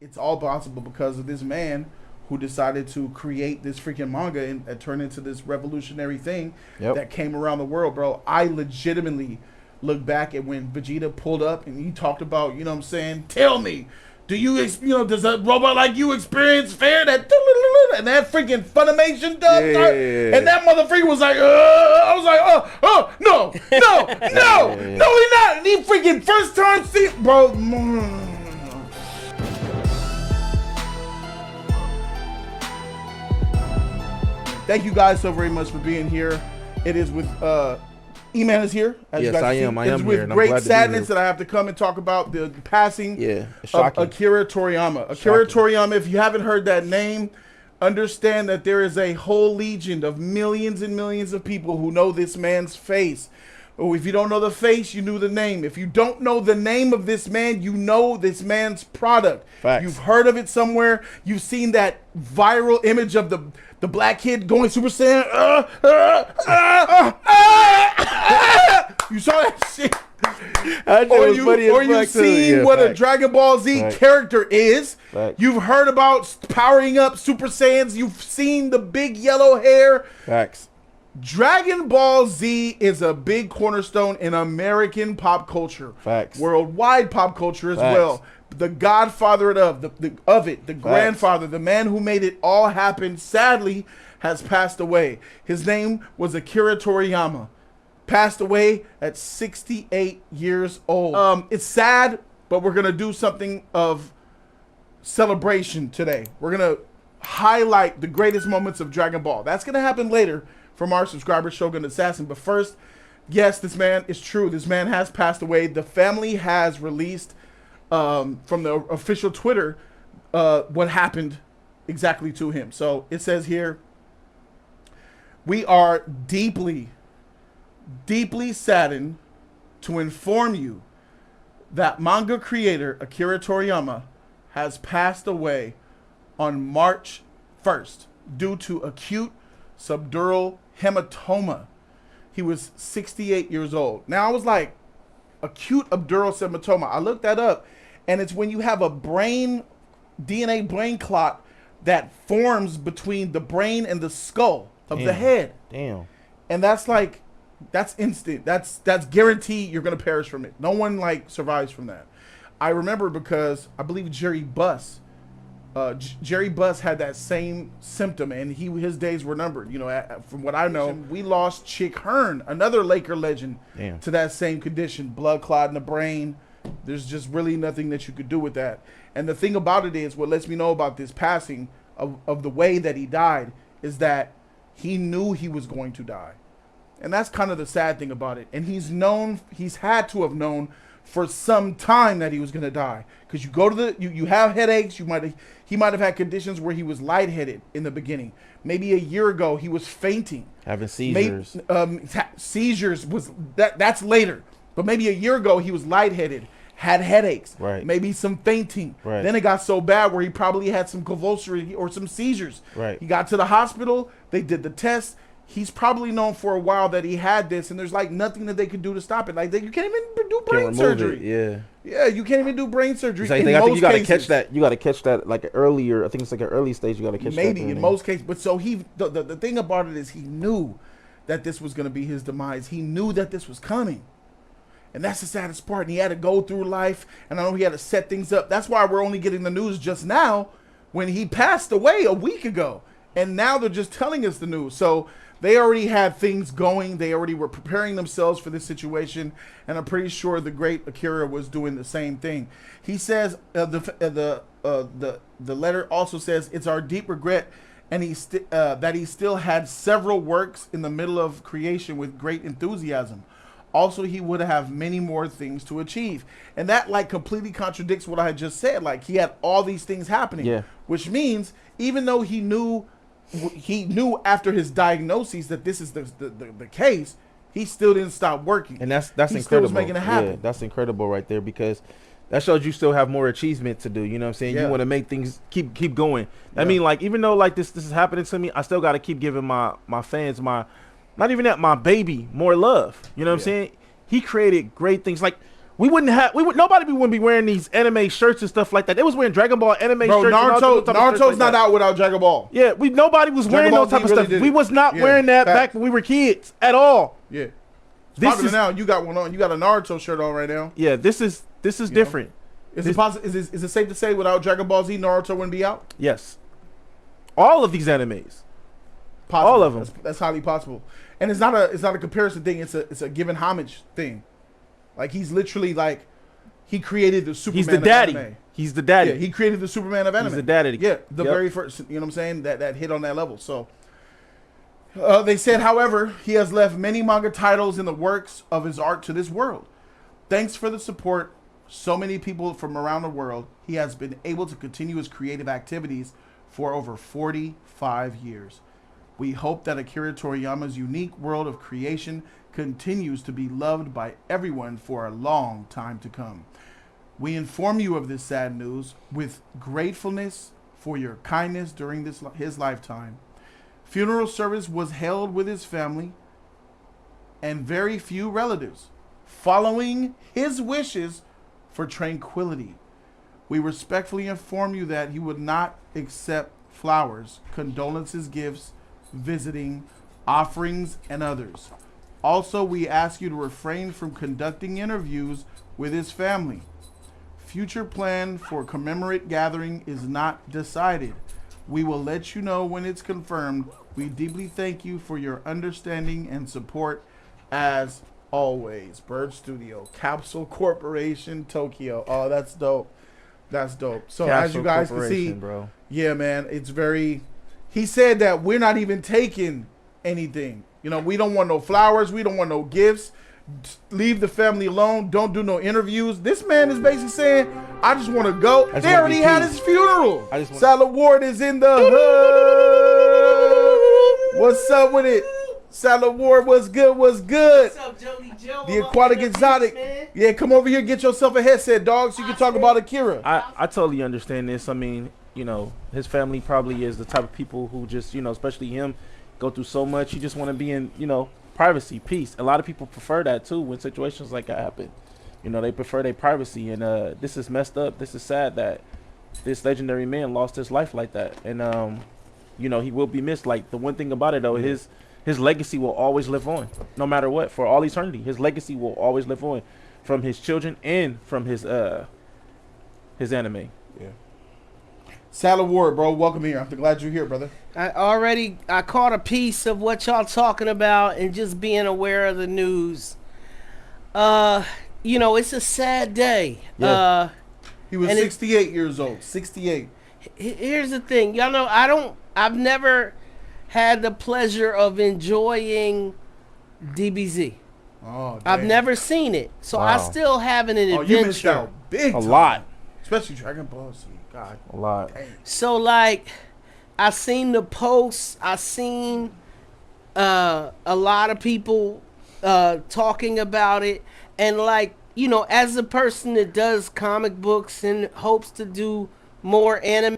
it's all possible because of this man who decided to create this freaking manga and turn into this revolutionary thing that came around the world, bro. I legitimately look back at when Vegeta pulled up and he talked about, you know what I'm saying, tell me, do you, does a robot like you experience fear? That and that freaking Funimation does, and that motherfucker was like, I was like, no, he not. And he freaking first time see, bro. Thank you guys so very much for being here. It is with E-Man is here. As yes, I am. I am here. It's with great sadness that I have to come and talk about the passing of Akira Toriyama. Akira Toriyama, if you haven't heard that name, understand that there is a whole legion of millions and millions of people who know this man's face. Oh, if you don't know the face, you knew the name. If you don't know the name of this man, you know this man's product. Facts. You've heard of it somewhere. You've seen that viral image of the black kid going Super Saiyan. You saw that shit. Or you've seen what a Dragon Ball Z character is. You've heard about powering up Super Saiyans. You've seen the big yellow hair. Facts. Dragon Ball Z is a big cornerstone in American pop culture. Facts. Worldwide pop culture as well. The godfather of it, the grandfather, the man who made it all happen, sadly, has passed away. His name was Akira Toriyama. Passed away at 68 years old. It's sad, but we're going to do something of celebration today. We're going to highlight the greatest moments of Dragon Ball. That's going to happen later from our subscriber, Shogun Assassin. But first, yes, this man is true. This man has passed away. The family has released from the official Twitter what happened exactly to him. So it says here, we are deeply saddened to inform you that manga creator Akira Toriyama has passed away on March 1st due to acute subdural hematoma. He was 68 years old. Now I was like, acute subdural hematoma. I looked that up, and it's when you have a DNA brain clot that forms between the brain and the skull of the head. Damn. And that's like, that's instant. That's guaranteed you're gonna perish from it. No one like survives from that. I remember because I believe Jerry Buss had that same symptom, and his days were numbered. You know, from what I know, we lost Chick Hearn, another Laker legend, to that same condition, blood clot in the brain. There's just really nothing that you could do with that. And the thing about it is, what lets me know about this passing of the way that he died is that he knew he was going to die. And that's kind of the sad thing about it. And he's had to have known for some time that he was going to die, because you go to you have headaches. He might have had conditions where he was lightheaded in the beginning. Maybe a year ago he was fainting, having seizures. Seizures was that's later, but maybe a year ago he was lightheaded, had headaches, maybe some fainting. Then it got so bad where he probably had some convulsory or some seizures. He got to the hospital, they did the test. He's probably known for a while that he had this, and there's like nothing that they could do to stop it. Like you can't even do brain surgery. Yeah, you can't even do brain surgery. I think you got to catch that. You got to catch that like earlier. I think it's like an early stage. You got to catch maybe that in most cases. But so the thing about it is he knew that this was going to be his demise. He knew that this was coming, and that's the saddest part. And he had to go through life, and I know he had to set things up. That's why we're only getting the news just now, when he passed away a week ago, and now they're just telling us the news. So they already had things going. They already were preparing themselves for this situation, and I'm pretty sure the great Akira was doing the same thing. He says the letter also says it's our deep regret, and that he still had several works in the middle of creation with great enthusiasm. Also, he would have many more things to achieve, and that like completely contradicts what I had just said. Like he had all these things happening, which means even though he knew after his diagnosis that this is the case, he still didn't stop working. And that's incredible. Still was making it happen. Yeah, that's incredible right there, because that shows you still have more achievement to do. You know what I'm saying? You want to make things keep going. I mean, like, even though like this is happening to me, I still got to keep giving my fans, my baby, more love. You know what I'm saying? He created great things. Like Nobody wouldn't be wearing these anime shirts and stuff like that. They was wearing Dragon Ball anime Bro, shirts. Naruto's not out without Dragon Ball. Yeah, nobody was wearing those type of stuff. We was not wearing that back when we were kids at all. Yeah. This is now. You got one on. You got a Naruto shirt on right now. Yeah, this is different. Is it safe to say without Dragon Ball Z, Naruto wouldn't be out? Yes. All of these animes. Possible. All of them. That's highly possible. And it's not a comparison thing. It's a given homage thing. Like he's literally like he created the Superman. He's the daddy. Of anime. He's the daddy. Yeah, he created the Superman of anime. He's the daddy. Yeah, the very first. You know what I'm saying? That hit on that level. So they said, however, he has left many manga titles in the works of his art to this world. Thanks for the support. So many people from around the world. He has been able to continue his creative activities for over 45 years. We hope that Akira Toriyama's unique world of creation continues to be loved by everyone for a long time to come. We inform you of this sad news with gratefulness for your kindness during his lifetime. Funeral service was held with his family and very few relatives, following his wishes for tranquility. We respectfully inform you that he would not accept flowers, condolences gifts, visiting, offerings, and others. Also, we ask you to refrain from conducting interviews with his family. Future plan for commemorate gathering is not decided. We will let you know when it's confirmed. We deeply thank you for your understanding and support as always. Bird Studio, Capsule Corporation, Tokyo. Oh, that's dope. That's dope. So as you guys can see, bro. Yeah, man, it's very. He said that we're not even taking anything. You know, we don't want no flowers. We don't want no gifts. Leave the family alone. Don't do no interviews. This man is basically saying, I just want to go. They already had his funeral. Salad Ward is in the hood. What's up with it? Salad Ward, what's good? What's good? What's up, Jody Joe? The Aquatic Exotic. Yeah, come over here. Get yourself a headset, dog, so you can talk about Akira. I totally understand this. I mean, you know, his family probably is the type of people who just, you know, especially him, go through so much. You just want to be in, you know, privacy, peace. A lot of people prefer that too when situations like that happen. You know, they prefer their privacy, and this is messed up. This is sad that this legendary man lost his life like that, and you know, he will be missed. Like, the one thing about it though, his legacy will always live on, no matter what, for all eternity. His legacy will always live on, from his children and from his anime. Yeah. Salad Ward, bro, welcome here. I'm glad you're here, brother. I caught a piece of what y'all talking about and just being aware of the news. You know, it's a sad day. Yeah. He was 68 years old. 68. Here's the thing. Y'all know, I've never had the pleasure of enjoying DBZ. Oh, damn. I've never seen it. So I still have an adventure. You missed out big time. A lot. Especially Dragon Ball Z. God. A lot. Dang. So, like, I seen the posts. I seen a lot of people talking about it. And, like, you know, as a person that does comic books and hopes to do more anime,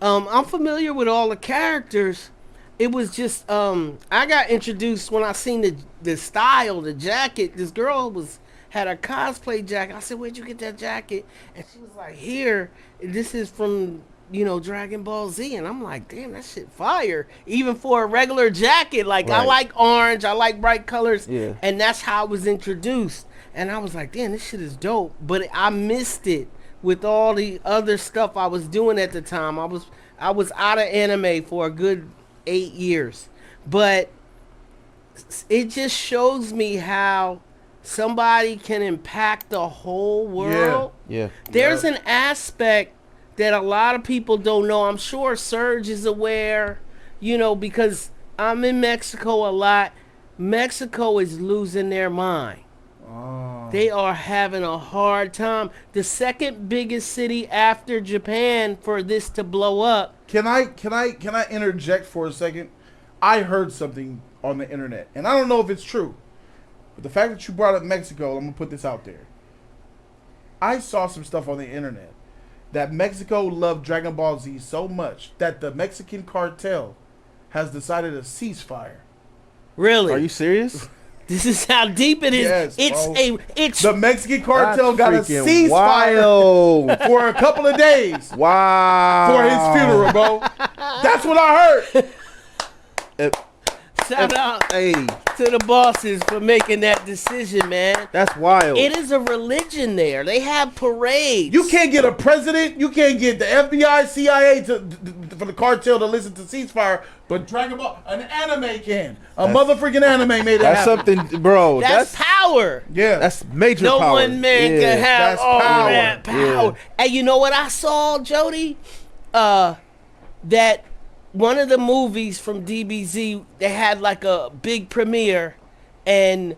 I'm familiar with all the characters. It was just, I got introduced when I seen the style, the jacket. This girl had a cosplay jacket. I said, where'd you get that jacket? And she was like, here, this is from, you know, Dragon Ball Z. And I'm like, damn, that shit fire. Even for a regular jacket. Like, right. I like orange. I like bright colors. Yeah. And that's how I was introduced. And I was like, damn, this shit is dope. But I missed it with all the other stuff I was doing at the time. I was out of anime for a good 8 years. But it just shows me how somebody can impact the whole world. Yeah. There's an aspect that a lot of people don't know. I'm sure Serge is aware, you know, because I'm in Mexico a lot. Mexico is losing their mind. Oh. They are having a hard time. The second biggest city after Japan for this to blow up. Can I interject for a second? I heard something on the internet, and I don't know if it's true. But the fact that you brought up Mexico, I'm going to put this out there. I saw some stuff on the internet that Mexico loved Dragon Ball Z so much that the Mexican cartel has decided a ceasefire. Really? Are you serious? This is how deep it is. Yes, it's the Mexican cartel got a freaking ceasefire for a couple of days Wow. for his funeral, bro. That's what I heard. shout out Hey, to the bosses for making that decision, man. that's wild. It is a religion there. They have parades. You can't get a president, you can't get the FBI, CIA for the cartel to listen to ceasefire, but Dragon Ball, an anime can. Motherfucking anime made it That's happen. something, bro. That's power. Yeah. That's major No power. one man Yeah. can have That's all power. that power. Yeah. And you know what I saw, Jody? That one of the movies from DBZ, they had like a big premiere, and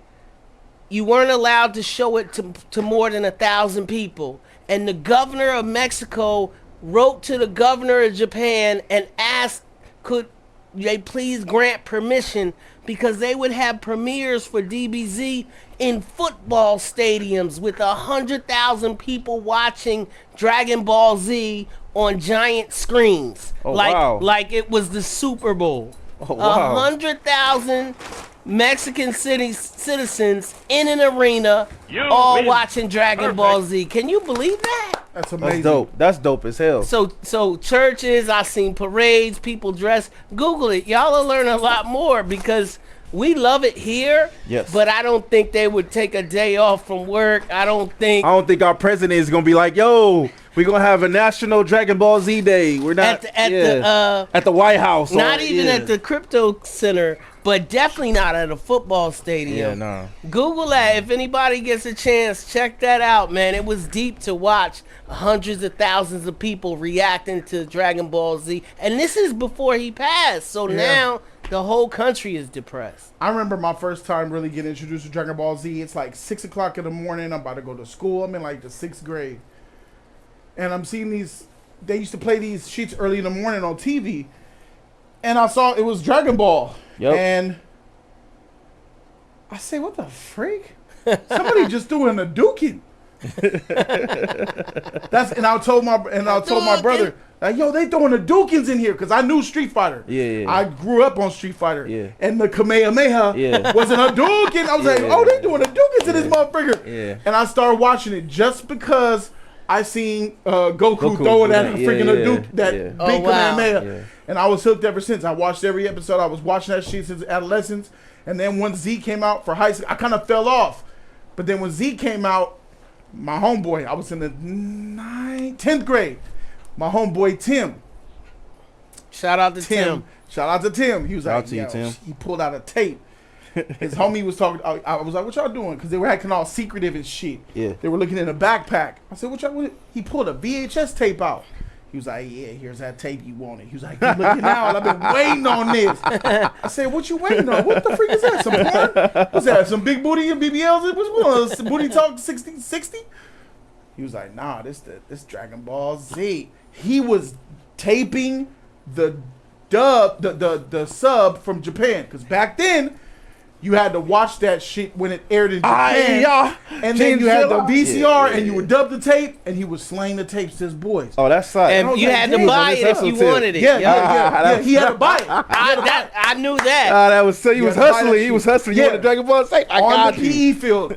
you weren't allowed to show it to more than 1,000 people. And the governor of Mexico wrote to the governor of Japan and asked, could they please grant permission, because they would have premieres for DBZ in football stadiums with 100,000 people watching Dragon Ball Z on giant screens. Oh, wow. Like it was the Super Bowl. Oh, wow. 100,000 Mexican citizens in an arena, all watching Dragon Ball Z. Can you believe that? That's amazing. That's dope. That's dope as hell. So churches, I seen parades, people dressed. Google it. Y'all will learn a lot more, because we love it here. Yes. But I don't think they would take a day off from work. I don't think I don't think our president is gonna be like, yo, we're gonna have a national Dragon Ball Z day. We're not at the White House. not or- even yeah. at the crypto center, but definitely not at a football stadium. Yeah, nah. Google that. If anybody gets a chance, check that out, man. It was deep to watch hundreds of thousands of people reacting to Dragon Ball Z. And this is before he passed. So now the whole country is depressed. I remember my first time really getting introduced to Dragon Ball Z. It's like 6 o'clock in the morning. I'm about to go to school. I'm in like the 6th grade. And I'm seeing these, they used to play these sheets early in the morning on TV. And I saw it was Dragon Ball. Yep. And I say, what the freak? Somebody just doing a duking. And I told my brother, like, yo, they throwing the Dukins in here, because I knew Street Fighter. Yeah. I grew up on Street Fighter. Yeah. And the Kamehameha wasn't a Dukin. I was like, oh, they doing the Dukins in this motherfucker. Yeah. And I started watching it just because I seen Goku throwing that freaking Hadouken, that big Oh, wow. Kamehameha. Yeah. And I was hooked ever since. I watched every episode. I was watching that shit since adolescence. And then when Z came out for high school, I kind of fell off. But then when Z came out, my homeboy, I was in the 10th grade. My homeboy Tim. Shout out to Tim. Shout out to Tim. He was Shout like, out to you, Tim. he pulled out a tape. His homie was talking. I was like, what y'all doing? Because they were acting all secretive and shit. Yeah. They were looking in a backpack. I said, what y'all, he pulled a VHS tape out. He was like, yeah, here's that tape you wanted. He was like, keep looking out. I've been waiting on this. I said, what you waiting on? What the freak is that? Some porn? What's that? Some big booty and BBLs? What's some booty talk 60? He was like, nah, this Dragon Ball Z. He was taping the dub, the sub from Japan. Because back then, you had to watch that shit when it aired in Japan. And then you had the VCR and you would dub the tape, and he was slaying the tapes to his boys. Oh, that's sick. And you had to buy it if you wanted it. Yeah. He had to buy it. I knew that. That was so. He was hustling. He was hustling. You Yeah. want the Dragon Ball Z? I On got the you. PE field,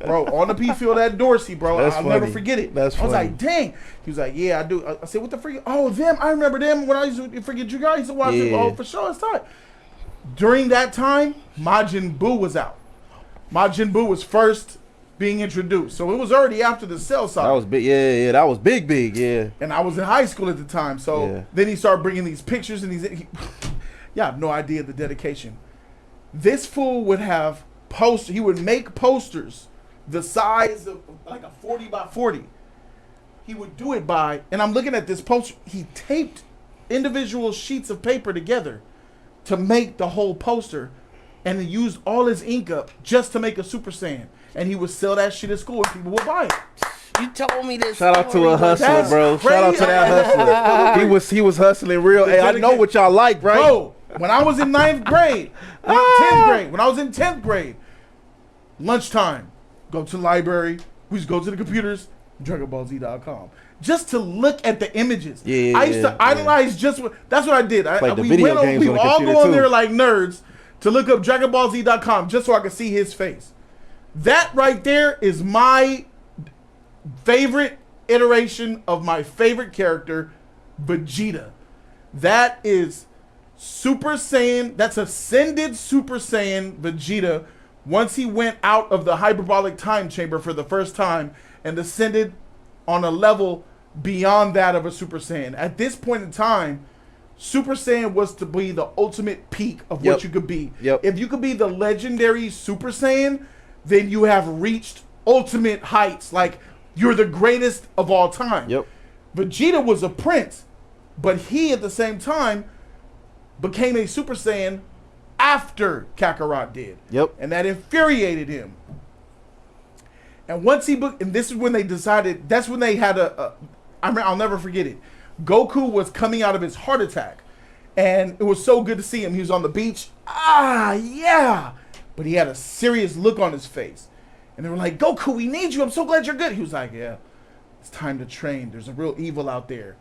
on the PE field at Dorsey, bro. That's I'll never funny. forget it. That's I was funny. like, dang. He was like, yeah, I do. I said, what the freak? Oh, them. I remember them when I used to freaking you guys used to watch it. Yeah. Oh, for sure, it's time. During that time, Majin Buu was out. Majin Buu was first being introduced, so it was already after the Cell saga. That was big. Yeah. That was big. Yeah. And I was in high school at the time, so then he started bringing these pictures and yeah, I have no idea the dedication. This fool would have he would make posters the size of like a 40 by 40. He would do it and I'm looking at this poster, he taped individual sheets of paper together to make the whole poster, and he used all his ink up just to make a Super Saiyan. And he would sell that shit at school and people would buy it. You told me this. Shout out to a hustler, That's bro. Shout out to that hustler. He was hustling real. Hey, I know what y'all like, right? Bro, when I was in 9th grade, 10th grade, when I was in 10th grade, lunchtime, go to the library, we just go to the computers, DragonBallZ.com. Just to look at the images. I used to idolize that's what I did. Like the video games we on the all computer go on too. there like nerds to look up DragonBallZ.com just so I can see his face. That right there is my favorite iteration of my favorite character, Vegeta. That is Super Saiyan. That's ascended Super Saiyan Vegeta once he went out of the hyperbolic time chamber for the first time and ascended on a level beyond that of a Super Saiyan. At this point in time, Super Saiyan was to be the ultimate peak of what you could be. If you could be the legendary Super Saiyan, then you have reached ultimate heights. Like, you're the greatest of all time. Vegeta was a prince, but he at the same time became a Super Saiyan after Kakarot did. And that infuriated him. And once he and this is when they decided, that's when they had I'll never forget it. Goku was coming out of his heart attack, and it was so good to see him. He was on the beach. Yeah. But he had a serious look on his face. And they were like, Goku, we need you. I'm so glad you're good. He was like, yeah, it's time to train. There's a real evil out there.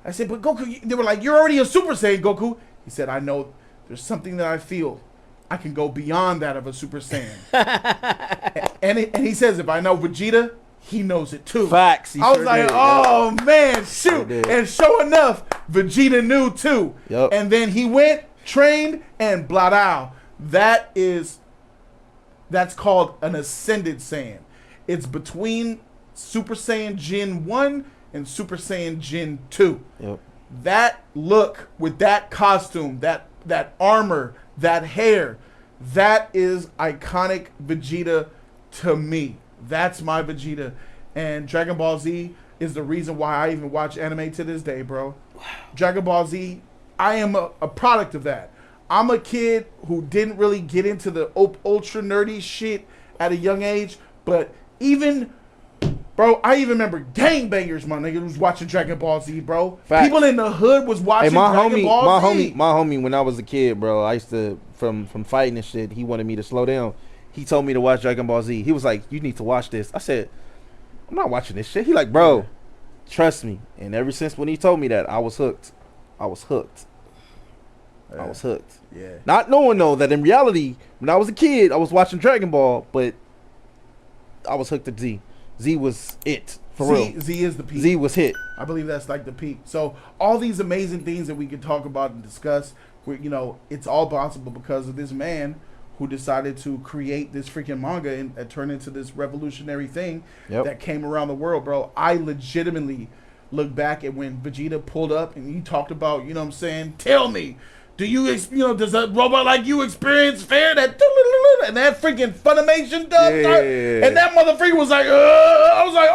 I said, but Goku, they were like, you're already a Super Saiyan, Goku. He said, I know there's something that I feel. I can go beyond that of a Super Saiyan. and he says, if I know Vegeta, he knows it too. Facts. I was like, oh man, shoot. And sure enough, Vegeta knew too. And then he went, trained, and blah. That's called an Ascended Saiyan. It's between Super Saiyan Gen 1 and Super Saiyan Gen 2. That look with that costume, that armor, that hair, that is iconic Vegeta to me. That's my Vegeta. And Dragon Ball Z is the reason why I even watch anime to this day, bro. Dragon Ball Z, I am a product of that. I'm a kid who didn't really get into the ultra nerdy shit at a young age, but even, bro, I even remember gangbangers, my nigga, was watching Dragon Ball Z, bro. Facts. People in the hood was watching Dragon Ball Z. My homie, when I was a kid, bro, I used to, from fighting and shit, he wanted me to slow down. He told me to watch Dragon Ball Z. He was like, you need to watch this. I said, I'm not watching this shit. He like, bro, trust me. And ever since when he told me that, I was hooked. I was hooked. Yeah. Not knowing though that in reality, when I was a kid, I was watching Dragon Ball, but I was hooked at Z. Z was it. For real. Z is the peak. Z was hit. I believe that's like the peak. So all these amazing things that we can talk about and discuss, it's all possible because of this man who decided to create this freaking manga and turn into this revolutionary thing that came around the world, bro. I legitimately look back at when Vegeta pulled up and he talked about, you know what I'm saying? Tell me, does a robot like you experience fear? And that freaking Funimation dub, and that motherfucker was like, I was like,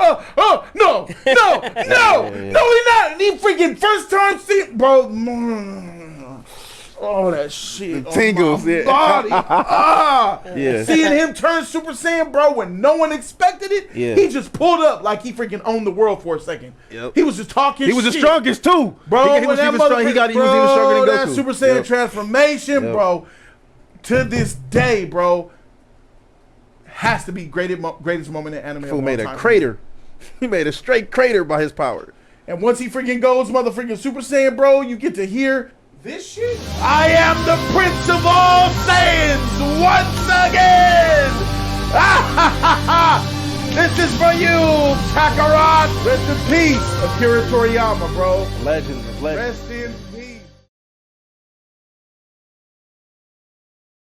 no, he not. And he freaking first time see, bro. Oh, that shit. The tingles, body. Yeah. Seeing him turn Super Saiyan, bro, when no one expected it, he just pulled up like he freaking owned the world for a second. He was just talking He was shit. the strongest, too. Bro, he was even stronger than Goku. That Super Saiyan transformation, bro, to this day, bro, has to be greatest moment in anime. Fool made a crater. He made a straight crater by his power. And once he freaking goes motherfucking Super Saiyan, bro, you get to hear this shit. I am the Prince of all Saiyans once again. This is for you, Kakarot. Rest in peace, Akira Toriyama, bro. Legend. Rest in